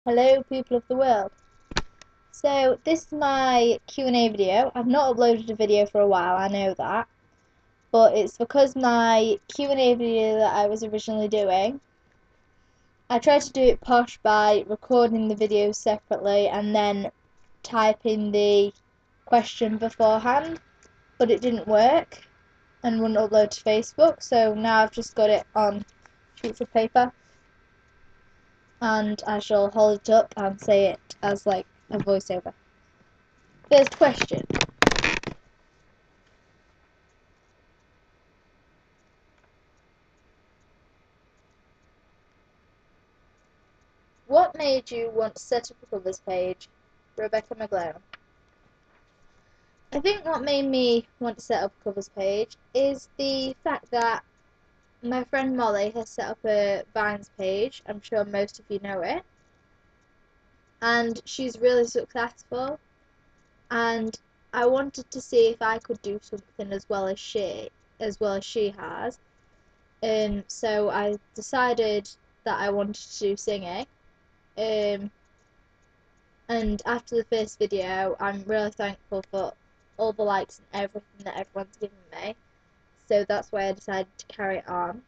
Hello people of the world. So this is my Q&A video. I've not uploaded a video for a while, I know that. But it's because my Q&A video that I was originally doing, I tried to do it posh by recording the videos separately and then typing the question beforehand, but it didn't work and wouldn't upload to Facebook, so now I've just got it on sheets of paper and I shall hold it up and say it as like a voiceover. First question. What made you want to set up a covers page? Rebecca McGlone. I think what made me want to set up a covers page is the fact that my friend Molly has set up a Vines page. I'm sure most of you know it. And she's really successful. And I wanted to see if I could do something as well as she has. So I decided that I wanted to do singing. And after the first video, I'm really thankful for all the likes and everything that everyone's given me. So that's why I decided to carry it on.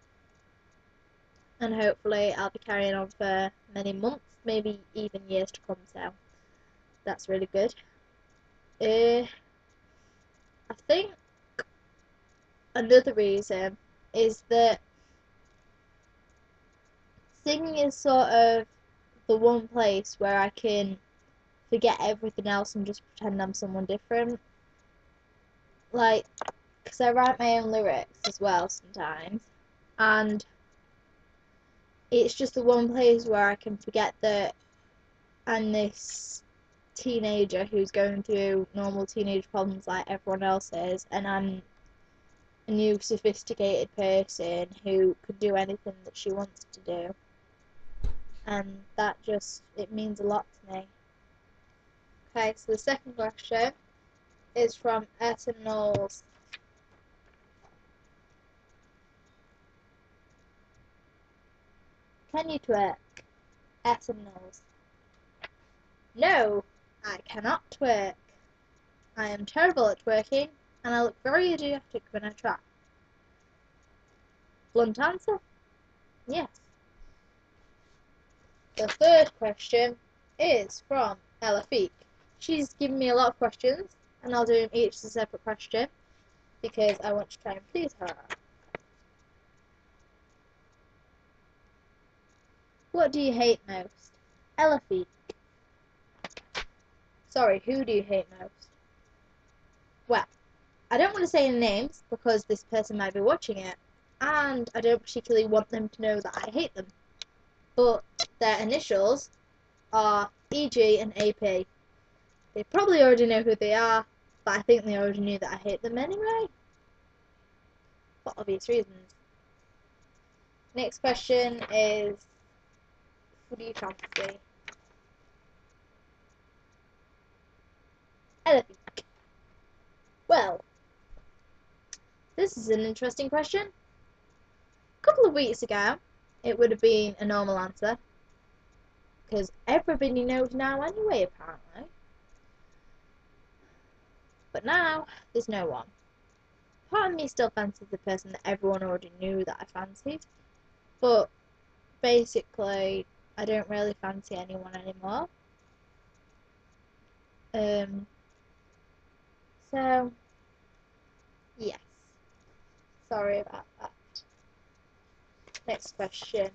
And hopefully I'll be carrying on for many months, maybe even years to come, so that's really good. I think another reason is that singing is sort of the one place where I can forget everything else and just pretend I'm someone different. Like, because I write my own lyrics as well sometimes, and it's just the one place where I can forget that I'm this teenager who's going through normal teenage problems like everyone else is, and I'm a new sophisticated person who could do anything that she wants to do, and that just, it means a lot to me. Okay, so the second question is from Essen Knowles. Can you twerk? Essen Knowles. No, I cannot twerk. I am terrible at twerking, and I look very idiotic when I try. Blunt answer? Yes. The third question is from Ella Feek. She's given me a lot of questions, and I'll do them each as a separate question, because I want to try and please her. What do you hate most? Ella Feek. Sorry, who do you hate most? Well, I don't want to say any names, because this person might be watching it, and I don't particularly want them to know that I hate them. But their initials are EG and AP. They probably already know who they are, but I think they already knew that I hate them anyway, for obvious reasons. Next question is, who do you fancy? Elephant. Well, this is an interesting question. A couple of weeks ago, it would have been a normal answer, because everybody knows now anyway, apparently. But now, there's no one. Part of me still fancies the person that everyone already knew that I fancied, but basically, I don't really fancy anyone anymore. So, yes. Sorry about that. Next question.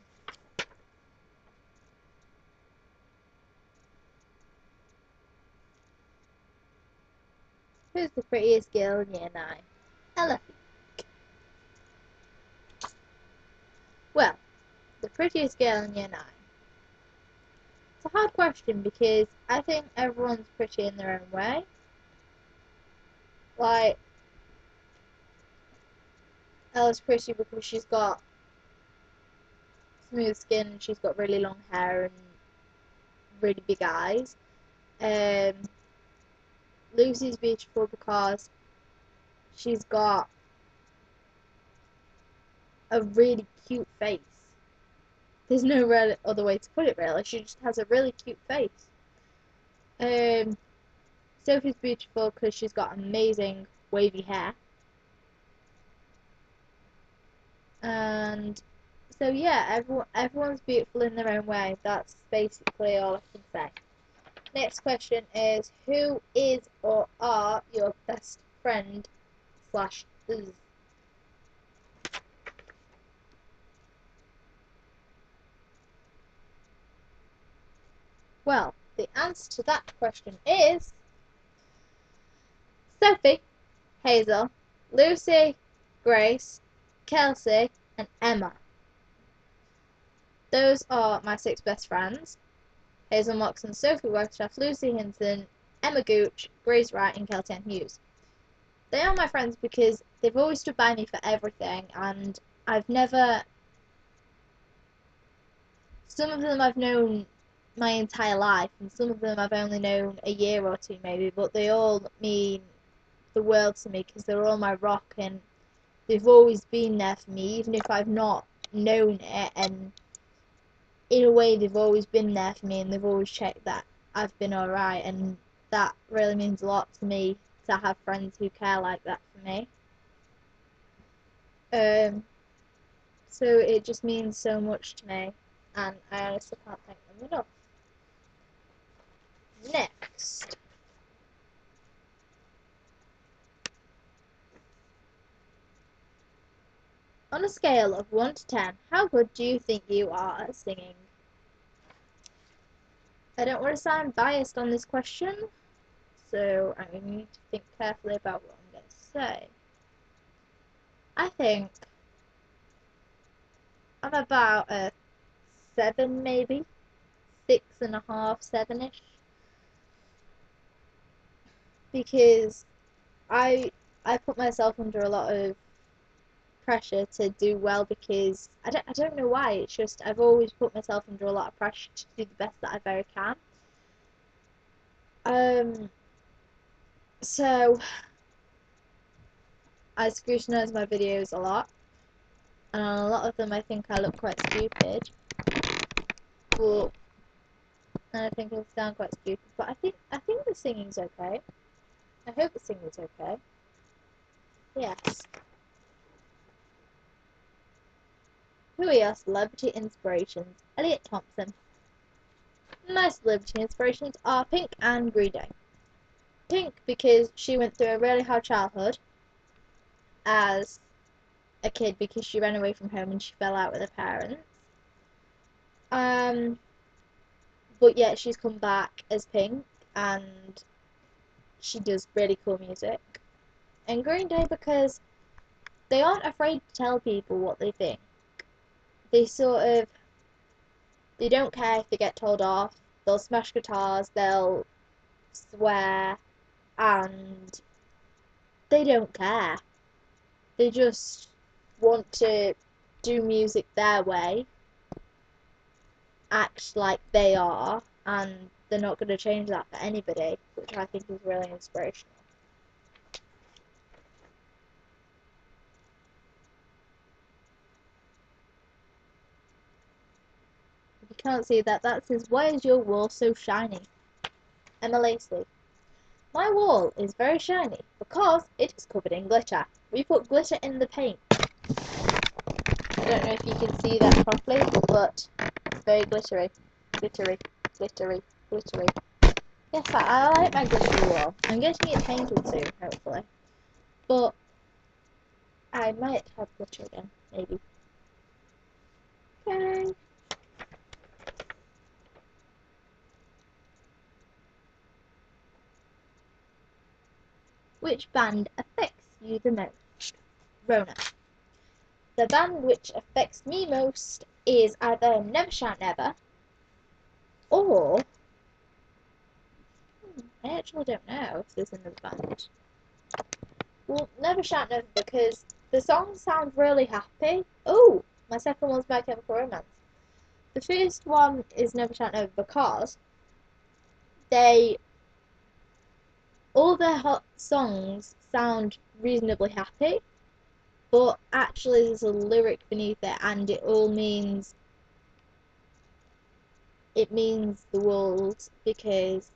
Who's the prettiest girl in year 9? Ella. Well, the prettiest girl in year 9. It's a hard question because I think everyone's pretty in their own way. Like, Ella's pretty because she's got smooth skin and she's got really long hair and really big eyes. Lucy's beautiful because she's got a really cute face There's no real other way to put it, really. She just has a really cute face. Sophie's beautiful because she's got amazing wavy hair. And so yeah, everyone's beautiful in their own way. That's basically all I can say. Next question is, who is or are your best friend slash is? Well, the answer to that question is Sophie, Hazel, Lucy, Grace, Kelsey, and Emma. Those are my 6 best friends. Hazel Moxon, Sophie Wagstaff, Lucy Hinton, Emma Gooch, Grace Wright, and Kelsey Ann Hughes. They are my friends because they've always stood by me for everything, and I've never... Some of them I've known my entire life, and some of them I've only known a year or 2 maybe, but they all mean the world to me because they're all my rock, and they've always been there for me, even if I've not known it, and in a way they've always been there for me, and they've always checked that I've been alright, and that really means a lot to me, to have friends who care like that for me. So it just means so much to me, and I honestly can't thank them enough. Next. On a scale of 1 to 10, how good do you think you are at singing? I don't want to sound biased on this question, so I need to think carefully about what I'm going to say. I think I'm about a 7 maybe, 6.5, 7ish, because I put myself under a lot of pressure to do well, because I don't know why, it's just I've always put myself under a lot of pressure to do the best that I very can. So I scrutinise my videos a lot, and on a lot of them I think I look quite stupid, but and I think I sound quite stupid, but I think the singing's okay. I hope the singing's okay. Yes. Who are your celebrity inspirations? Elliot Thompson. My celebrity inspirations are Pink and Green Day. Pink because she went through a really hard childhood as a kid because she ran away from home and she fell out with her parents. But yet she's come back as Pink and she does really cool music. And Green Day because they aren't afraid to tell people what they think. They don't care if they get told off. They'll smash guitars, they'll swear, and they don't care. They just want to do music their way, act like they are, and they're not going to change that for anybody, which I think is really inspirational. If you can't see that, that says, "Why is your wall so shiny?" Emma Lacey. My wall is very shiny because it is covered in glitter. We put glitter in the paint. I don't know if you can see that properly, but it's very glittery. Glittery, glittery, glittery. Yes, I like my glittery wall. I'm getting it painted soon, hopefully. But I might have glitter again, maybe. Okay. Which band affects you the most? Rona. The band which affects me most is either Never Shout Never or I actually don't know if there's another band. Well, Never Shout Never because the songs sound really happy. Oh, my second one's My Chemical Romance. The first one is Never Shout Never because all their hot songs sound reasonably happy, but actually there's a lyric beneath it and it all means it means the world because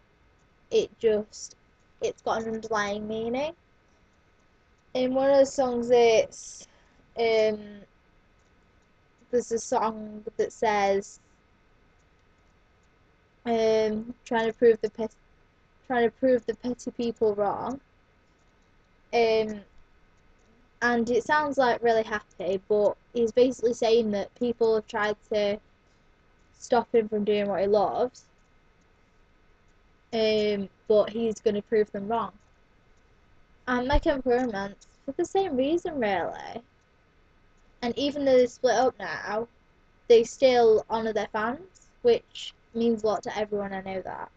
it's got an underlying meaning. In one of the songs, um, there's a song that says, trying to prove the petty people wrong. Um, and it sounds like really happy, but he's basically saying that people have tried to stop him from doing what he loves, but he's going to prove them wrong. And My Chemical Romance, for the same reason, really. And even though they split up now, they still honour their fans, which means a lot to everyone. I know that.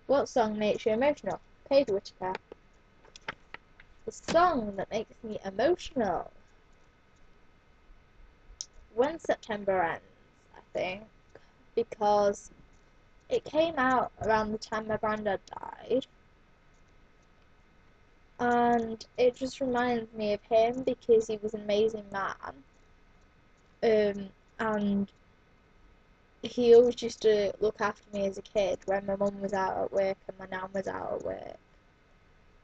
What song makes you emotional? Paige Whittaker. The song that makes me emotional. When September Ends, I think, because it came out around the time my granddad died, and it just reminds me of him because he was an amazing man, and he always used to look after me as a kid when my mum was out at work and my nan was out at work.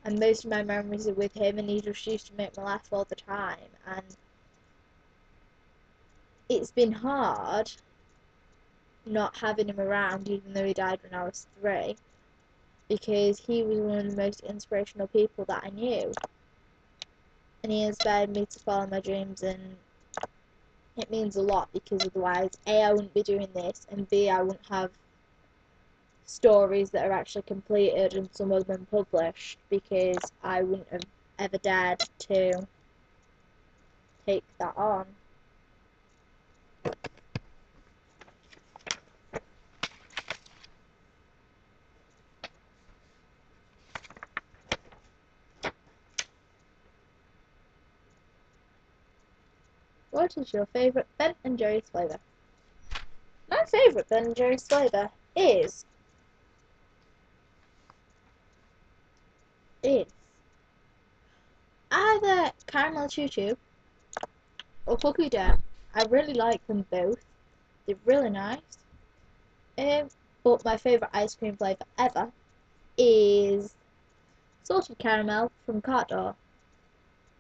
And most of my memories are with him, and he just used to make me laugh all the time. And it's been hard not having him around, even though he died when I was 3, because he was one of the most inspirational people that I knew. And he inspired me to follow my dreams, and it means a lot because otherwise, A, I wouldn't be doing this, and B, I wouldn't have stories that are actually completed and some of them published because I wouldn't have ever dared to take that on. What is your favourite Ben and Jerry's flavour? My favourite Ben and Jerry's flavour is either caramel choo choo or cookie dough. I really like them both. They're really nice. But my favourite ice cream flavour ever is salted caramel from Cart Door.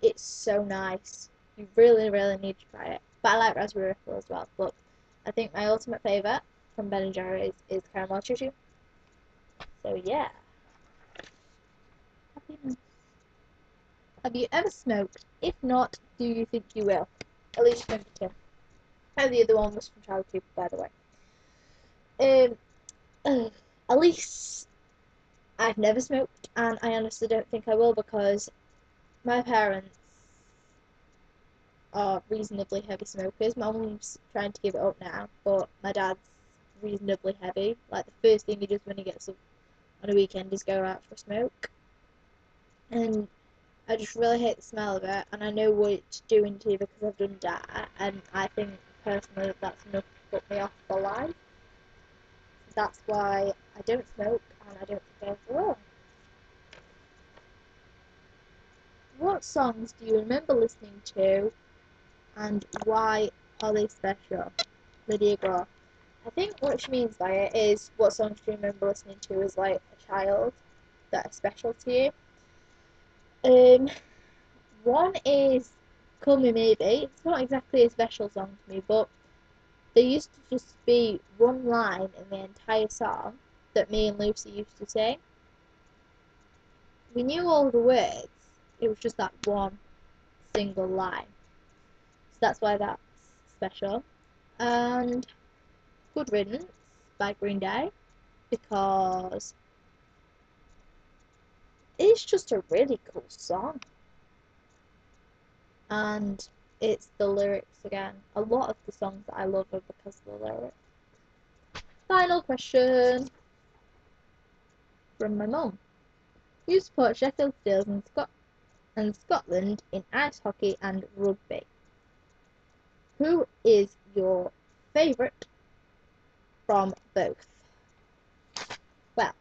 It's so nice. You really, really need to try it. But I like raspberry ripple as well. But I think my ultimate favourite from Ben and Jerry's is caramel choo choo. So yeah. Happiness. Have you ever smoked? If not, do you think you will? Alicia Pemberton. And the other one was from Child Cooper, by the way. At least I've never smoked, and I honestly don't think I will because my parents are reasonably heavy smokers. My mum's trying to give it up now, but my dad's reasonably heavy. Like, the first thing he does when he gets up on a weekend is go out for a smoke. And I just really hate the smell of it, and I know what it's doing to you because I've done that, and I think personally that's enough to put me off for life. So that's why I don't smoke, and I don't think I ever will. What songs do you remember listening to, and why are they special? Lydia Groff. I think what she means by it is what songs do you remember listening to as like a child that are special to you. One is Call Me Maybe. It's not exactly a special song to me, but there used to just be one line in the entire song that me and Lucy used to sing. We knew all the words, it was just that one single line. So that's why that's special. And Good Riddance by Green Day, because it's just a really cool song. And it's the lyrics again. A lot of the songs that I love are because of the lyrics. Final question from my mum. You support Sheffield Steels and Scotland in ice hockey and rugby. Who is your favourite from both? Well,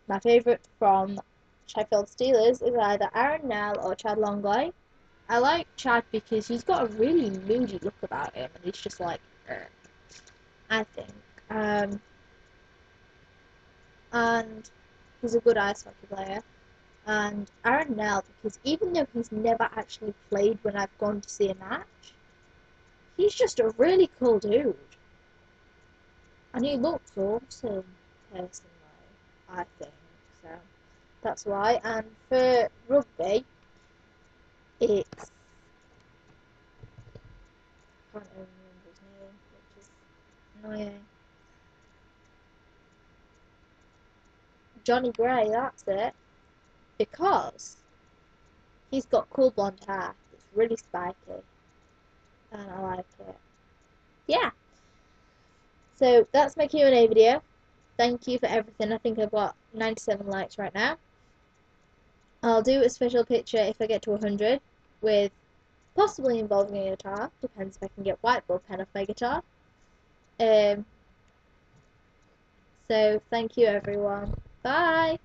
my favourite from Sheffield Steelers is either Aaron Nell or Chad Longley. I like Chad because he's got a really moody look about him, and he's just like, I think. Um, and he's a good ice hockey player. And Aaron Nell, because even though he's never actually played when I've gone to see a match, he's just a really cool dude. And he looks awesome, personally, I think. So that's why. And for rugby, it's I can't even remember his name, which is annoying. Johnny Gray, that's it. Because he's got cool blonde hair. It's really spiky, and I like it. Yeah. So that's my Q&A video. Thank you for everything. I think I've got 97 likes right now. I'll do a special picture if I get to 100 with possibly involving a guitar. Depends if I can get white ball pen off my guitar. So thank you everyone. Bye.